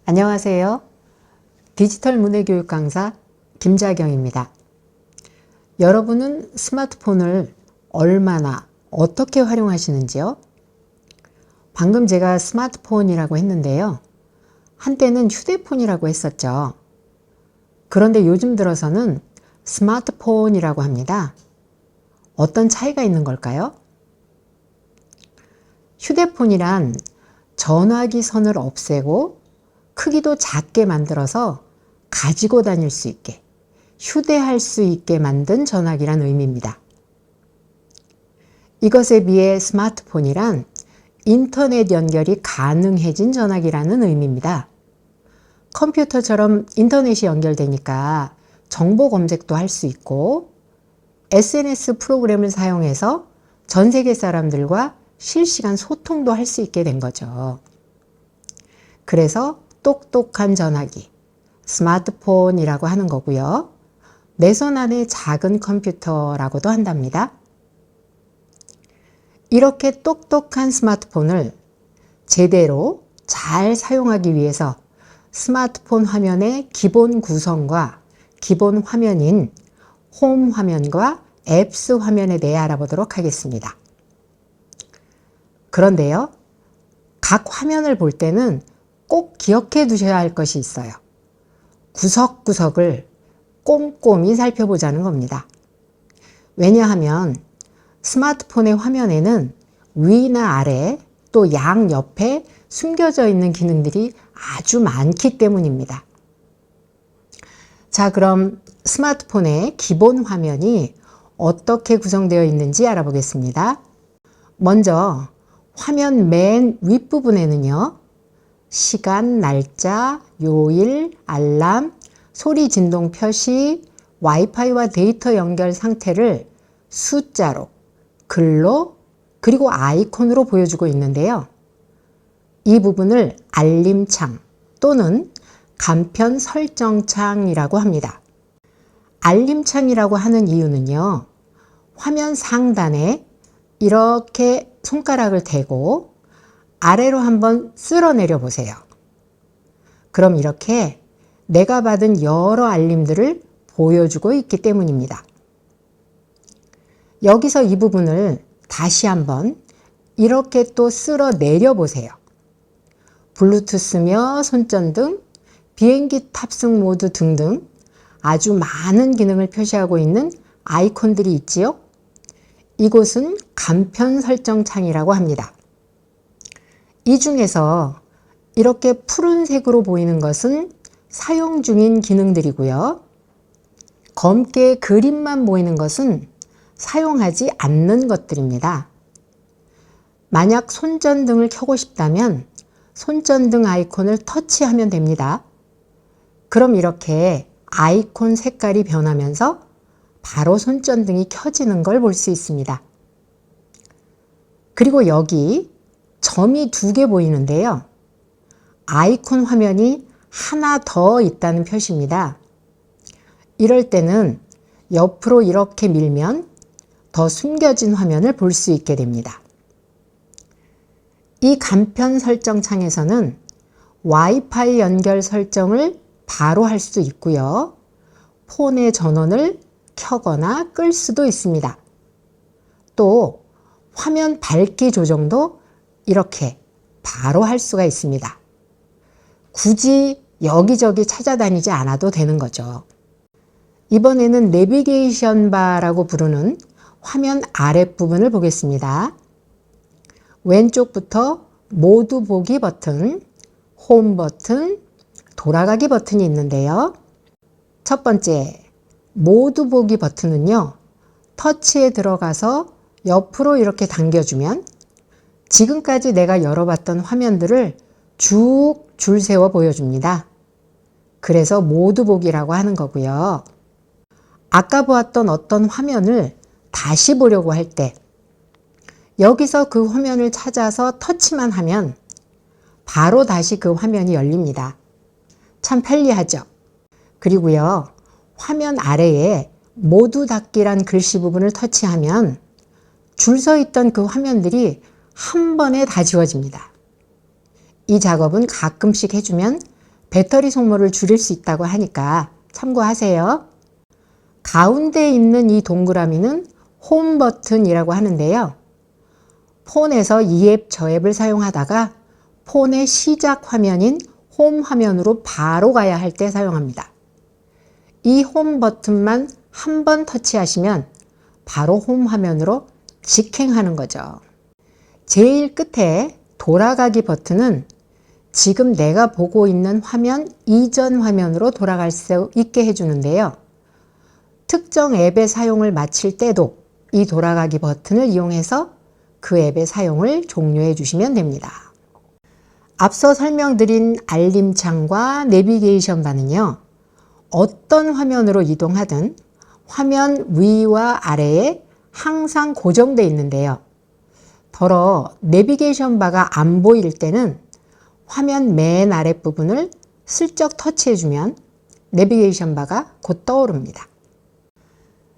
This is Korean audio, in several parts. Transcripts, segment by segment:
안녕하세요. 디지털 문해교육 강사 김자경입니다. 여러분은 스마트폰을 얼마나 어떻게 활용하시는지요? 방금 제가 스마트폰이라고 했는데요. 한때는 휴대폰이라고 했었죠. 그런데 요즘 들어서는 스마트폰이라고 합니다. 어떤 차이가 있는 걸까요? 휴대폰이란 전화기 선을 없애고 크기도 작게 만들어서 가지고 다닐 수 있게, 휴대할 수 있게 만든 전화기란 의미입니다. 이것에 비해 스마트폰이란 인터넷 연결이 가능해진 전화기라는 의미입니다. 컴퓨터처럼 인터넷이 연결되니까 정보 검색도 할 수 있고 SNS 프로그램을 사용해서 전 세계 사람들과 실시간 소통도 할 수 있게 된 거죠. 그래서 똑똑한 전화기, 스마트폰이라고 하는 거고요. 내 손 안의 작은 컴퓨터라고도 한답니다. 이렇게 똑똑한 스마트폰을 제대로 잘 사용하기 위해서 스마트폰 화면의 기본 구성과 기본 화면인 홈 화면과 앱스 화면에 대해 알아보도록 하겠습니다. 그런데요, 각 화면을 볼 때는 꼭 기억해 두셔야 할 것이 있어요. 구석구석을 꼼꼼히 살펴보자는 겁니다. 왜냐하면 스마트폰의 화면에는 위나 아래 또 양옆에 숨겨져 있는 기능들이 아주 많기 때문입니다. 자, 그럼 스마트폰의 기본 화면이 어떻게 구성되어 있는지 알아보겠습니다. 먼저 화면 맨 윗부분에는요, 시간, 날짜, 요일, 알람, 소리 진동 표시, 와이파이와 데이터 연결 상태를 숫자로, 글로, 그리고 아이콘으로 보여주고 있는데요. 이 부분을 알림창 또는 간편 설정창이라고 합니다. 알림창이라고 하는 이유는요, 화면 상단에 이렇게 손가락을 대고 아래로 한번 쓸어내려 보세요. 그럼 이렇게 내가 받은 여러 알림들을 보여주고 있기 때문입니다. 여기서 이 부분을 다시 한번 이렇게 또 쓸어내려 보세요. 블루투스며 손전등, 비행기 탑승 모드 등등 아주 많은 기능을 표시하고 있는 아이콘들이 있지요. 이곳은 간편 설정 창이라고 합니다. 이 중에서 이렇게 푸른색으로 보이는 것은 사용 중인 기능들이고요. 검게 그림만 보이는 것은 사용하지 않는 것들입니다. 만약 손전등을 켜고 싶다면 손전등 아이콘을 터치하면 됩니다. 그럼 이렇게 아이콘 색깔이 변하면서 바로 손전등이 켜지는 걸 볼 수 있습니다. 그리고 여기 점이 2개 보이는데요. 아이콘 화면이 하나 더 있다는 표시입니다. 이럴 때는 옆으로 이렇게 밀면 더 숨겨진 화면을 볼 수 있게 됩니다. 이 간편 설정 창에서는 와이파이 연결 설정을 바로 할 수 있고요. 폰의 전원을 켜거나 끌 수도 있습니다. 또 화면 밝기 조정도 이렇게 바로 할 수가 있습니다. 굳이 여기저기 찾아다니지 않아도 되는 거죠. 이번에는 내비게이션 바라고 부르는 화면 아랫부분을 보겠습니다. 왼쪽부터 모두 보기 버튼, 홈 버튼, 돌아가기 버튼이 있는데요. 첫 번째, 모두 보기 버튼은요, 터치에 들어가서 옆으로 이렇게 당겨주면 지금까지 내가 열어봤던 화면들을 쭉 줄 세워 보여줍니다. 그래서 모두 보기라고 하는 거고요. 아까 보았던 어떤 화면을 다시 보려고 할 때 여기서 그 화면을 찾아서 터치만 하면 바로 다시 그 화면이 열립니다. 참 편리하죠? 그리고요, 화면 아래에 모두 닫기란 글씨 부분을 터치하면 줄 서 있던 그 화면들이 한 번에 다 지워집니다. 이 작업은 가끔씩 해주면 배터리 소모를 줄일 수 있다고 하니까 참고하세요. 가운데 있는 이 동그라미는 홈 버튼이라고 하는데요. 폰에서 이 앱 저 앱을 사용하다가 폰의 시작 화면인 홈 화면으로 바로 가야 할 때 사용합니다. 이 홈 버튼만 한 번 터치하시면 바로 홈 화면으로 직행하는 거죠. 제일 끝에 돌아가기 버튼은 지금 내가 보고 있는 화면 이전 화면으로 돌아갈 수 있게 해주는데요. 특정 앱의 사용을 마칠 때도 이 돌아가기 버튼을 이용해서 그 앱의 사용을 종료해 주시면 됩니다. 앞서 설명드린 알림창과 내비게이션 바는요, 어떤 화면으로 이동하든 화면 위와 아래에 항상 고정되어 있는데요. 더러 내비게이션 바가 안 보일 때는 화면 맨 아랫부분을 슬쩍 터치해주면 내비게이션 바가 곧 떠오릅니다.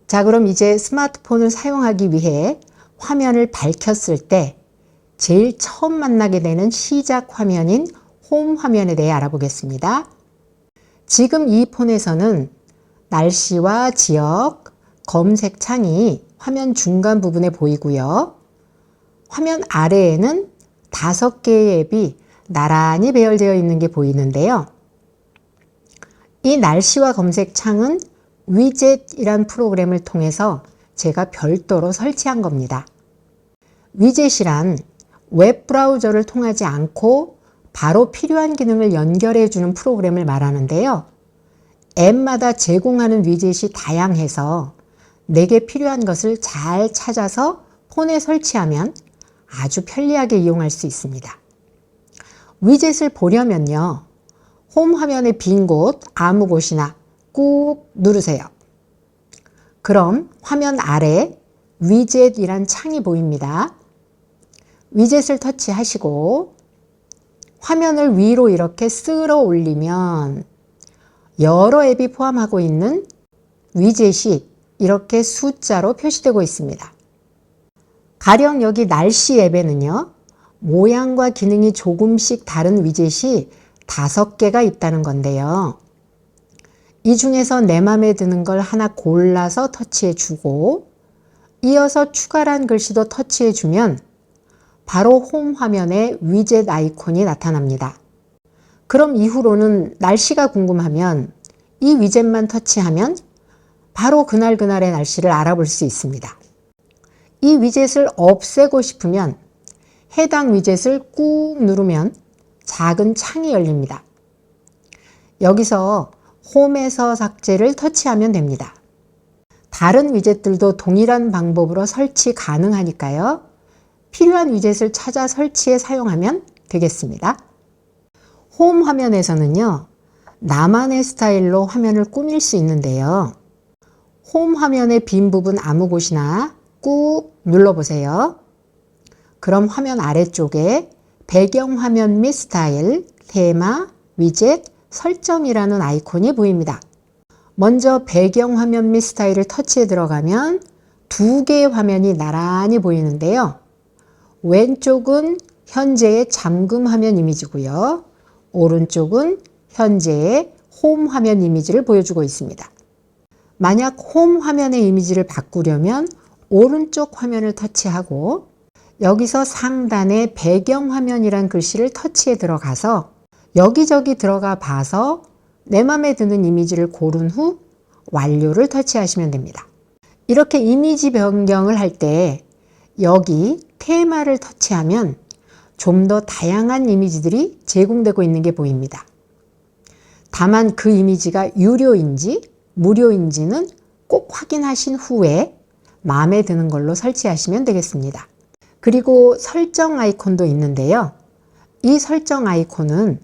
자, 그럼 이제 스마트폰을 사용하기 위해 화면을 밝혔을 때 제일 처음 만나게 되는 시작 화면인 홈 화면에 대해 알아보겠습니다. 지금 이 폰에서는 날씨와 지역, 검색 창이 화면 중간 부분에 보이고요. 화면 아래에는 5개의 앱이 나란히 배열되어 있는 게 보이는데요. 이 날씨와 검색 창은 위젯이란 프로그램을 통해서 제가 별도로 설치한 겁니다. 위젯이란 웹 브라우저를 통하지 않고 바로 필요한 기능을 연결해 주는 프로그램을 말하는데요. 앱마다 제공하는 위젯이 다양해서 내게 필요한 것을 잘 찾아서 폰에 설치하면 아주 편리하게 이용할 수 있습니다. 위젯을 보려면요, 홈 화면의 빈 곳 아무 곳이나 꾹 누르세요. 그럼 화면 아래 위젯이란 창이 보입니다. 위젯을 터치하시고 화면을 위로 이렇게 쓸어 올리면 여러 앱이 포함하고 있는 위젯이 이렇게 숫자로 표시되고 있습니다. 가령 여기 날씨 앱에는요, 모양과 기능이 조금씩 다른 위젯이 5개가 있다는 건데요. 이 중에서 내 맘에 드는 걸 하나 골라서 터치해 주고 이어서 추가란 글씨도 터치해 주면 바로 홈 화면에 위젯 아이콘이 나타납니다. 그럼 이후로는 날씨가 궁금하면 이 위젯만 터치하면 바로 그날그날의 날씨를 알아볼 수 있습니다. 이 위젯을 없애고 싶으면 해당 위젯을 꾹 누르면 작은 창이 열립니다. 여기서 홈에서 삭제를 터치하면 됩니다. 다른 위젯들도 동일한 방법으로 설치 가능하니까요. 필요한 위젯을 찾아 설치해 사용하면 되겠습니다. 홈 화면에서는요, 나만의 스타일로 화면을 꾸밀 수 있는데요. 홈 화면의 빈 부분 아무 곳이나 꾹 눌러보세요. 그럼 화면 아래쪽에 배경화면 및 스타일, 테마, 위젯, 설정이라는 아이콘이 보입니다. 먼저 배경화면 및 스타일을 터치해 들어가면 2개의 화면이 나란히 보이는데요. 왼쪽은 현재의 잠금 화면 이미지고요. 오른쪽은 현재의 홈 화면 이미지를 보여주고 있습니다. 만약 홈 화면의 이미지를 바꾸려면 오른쪽 화면을 터치하고 여기서 상단에 배경화면이란 글씨를 터치해 들어가서 여기저기 들어가 봐서 내 맘에 드는 이미지를 고른 후 완료를 터치하시면 됩니다. 이렇게 이미지 변경을 할 때 여기 테마를 터치하면 좀 더 다양한 이미지들이 제공되고 있는 게 보입니다. 다만 그 이미지가 유료인지 무료인지는 꼭 확인하신 후에 마음에 드는 걸로 설치하시면 되겠습니다. 그리고 설정 아이콘도 있는데요. 이 설정 아이콘은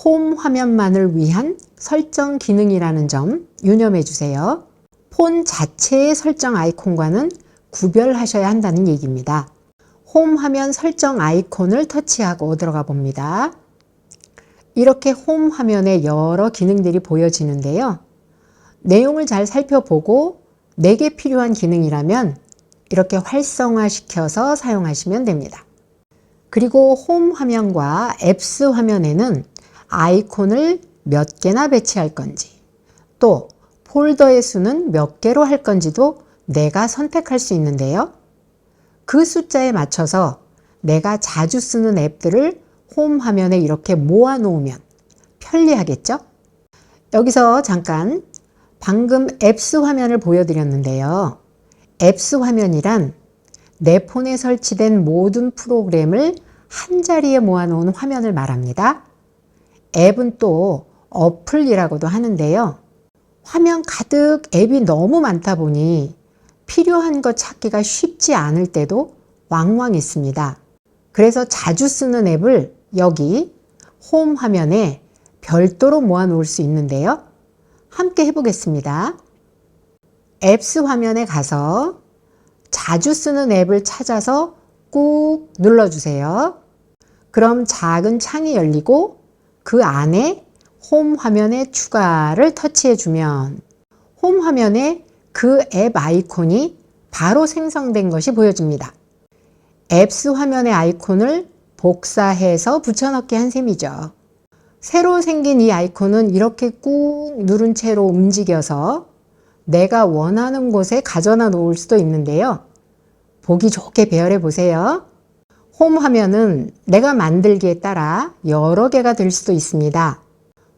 홈 화면만을 위한 설정 기능이라는 점 유념해 주세요. 폰 자체의 설정 아이콘과는 구별하셔야 한다는 얘기입니다. 홈 화면 설정 아이콘을 터치하고 들어가 봅니다. 이렇게 홈 화면에 여러 기능들이 보여지는데요. 내용을 잘 살펴보고 내게 필요한 기능이라면 이렇게 활성화시켜서 사용하시면 됩니다. 그리고 홈 화면과 앱스 화면에는 아이콘을 몇 개나 배치할 건지, 또 폴더의 수는 몇 개로 할 건지도 내가 선택할 수 있는데요. 그 숫자에 맞춰서 내가 자주 쓰는 앱들을 홈 화면에 이렇게 모아 놓으면 편리하겠죠? 여기서 잠깐 방금 앱스 화면을 보여드렸는데요. 앱스 화면이란 내 폰에 설치된 모든 프로그램을 한 자리에 모아놓은 화면을 말합니다. 앱은 또 어플이라고도 하는데요. 화면 가득 앱이 너무 많다 보니 필요한 것 찾기가 쉽지 않을 때도 왕왕 있습니다. 그래서 자주 쓰는 앱을 여기 홈 화면에 별도로 모아 놓을 수 있는데요. 함께 해보겠습니다. 앱스 화면에 가서 자주 쓰는 앱을 찾아서 꾹 눌러주세요. 그럼 작은 창이 열리고 그 안에 홈 화면에 추가를 터치해주면 홈 화면에 그 앱 아이콘이 바로 생성된 것이 보여집니다. 앱스 화면의 아이콘을 복사해서 붙여넣기 한 셈이죠. 새로 생긴 이 아이콘은 이렇게 꾹 누른 채로 움직여서 내가 원하는 곳에 가져다 놓을 수도 있는데요. 보기 좋게 배열해 보세요. 홈 화면은 내가 만들기에 따라 여러 개가 될 수도 있습니다.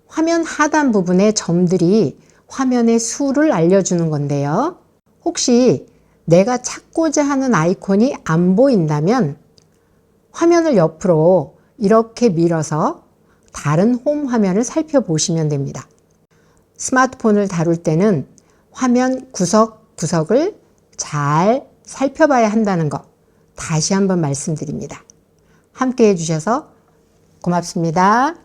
화면 하단 부분의 점들이 화면의 수를 알려주는 건데요. 혹시 내가 찾고자 하는 아이콘이 안 보인다면 화면을 옆으로 이렇게 밀어서 다른 홈 화면을 살펴보시면 됩니다. 스마트폰을 다룰 때는 화면 구석구석을 잘 살펴봐야 한다는 거 다시 한번 말씀드립니다. 함께 해주셔서 고맙습니다.